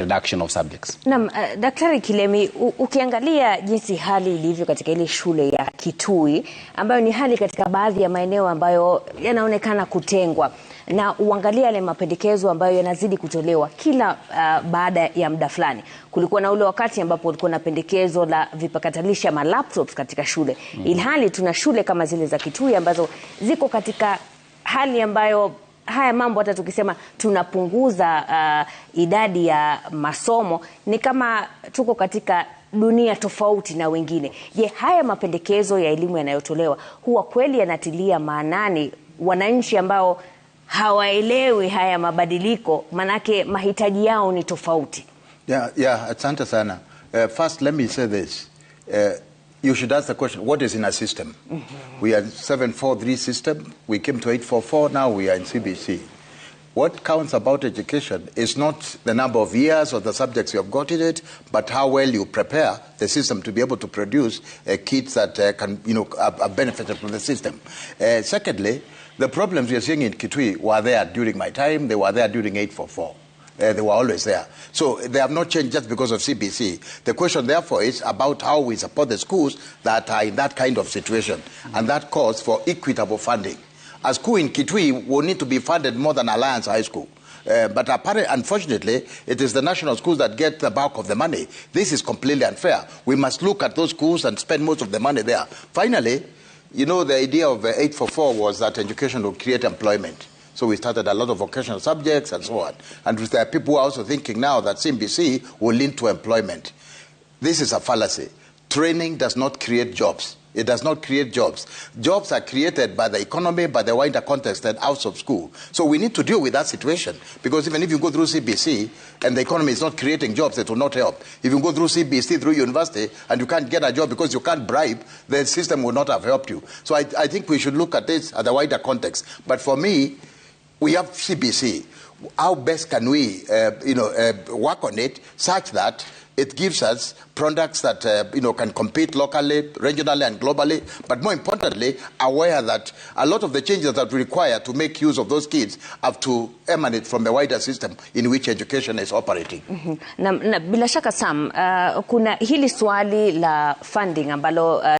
reduction of subjects. Naam, Daktari Kilemi, ukiangalia jinsi hali ilivyo katika ile shule ya Kitui ambayo ni hali katika baadhi ya maeneo ambayo yanaonekana kutengwa, na uangalia yale mapendekezo ambayo yanazidi kutolewa kila baada ya muda fulani. Kulikuwa na ule wakati ambapo kulikuwa na pendekezo la vipakatalishi ama laptops katika shule. Ilhali tuna shule kama zile za Kitui ambazo ziko katika hali ambayo haya mambo hata tukisema tunapunguza idadi ya masomo ni kama tuko katika dunia tofauti na wengine. Je, haya mapendekezo ya elimu yanayotolewa huwa kweli yanatilia maanani wananchi ambao hawaelewi haya mabadiliko, manake mahitaji yao ni tofauti? Asante sana. First, let me say this. You should ask the question, what is in a system? We are 743 system. We came to 844. Now we are in CBC. What counts about education is not the number of years or the subjects you have got in it, but how well you prepare the system to be able to produce kids that can, are benefited from the system. Secondly, the problems we are seeing in Kitui were there during my time. They were there during 844. They were always there. So they have not changed just because of CBC. The question, therefore, is about how we support the schools that are in that kind of situation. And that calls for equitable funding. A school in Kitui will need to be funded more than Alliance High School. But unfortunately, it is the national schools that get the bulk of the money. This is completely unfair. We must look at those schools and spend most of the money there. Finally, the idea of 844 was that education will create employment. So we started a lot of vocational subjects and so on. And there are people who are also thinking now that CBC will lead to employment. This is a fallacy. Training does not create jobs. It does not create jobs. Jobs are created by the economy, by the wider context and out of school. So we need to deal with that situation. Because even if you go through CBC and the economy is not creating jobs, it will not help. If you go through CBC, through university, and you can't get a job because you can't bribe, the system will not have helped you. So I think we should look at this at the wider context. But for me, we have CBC. How best can we, work on it such that it gives us products that, can compete locally, regionally, and globally, but more importantly, aware that a lot of the changes that we require to make use of those kids have to emanate from the wider system in which education is operating. Na bila shaka Sam, kuna hili swali la funding ambalo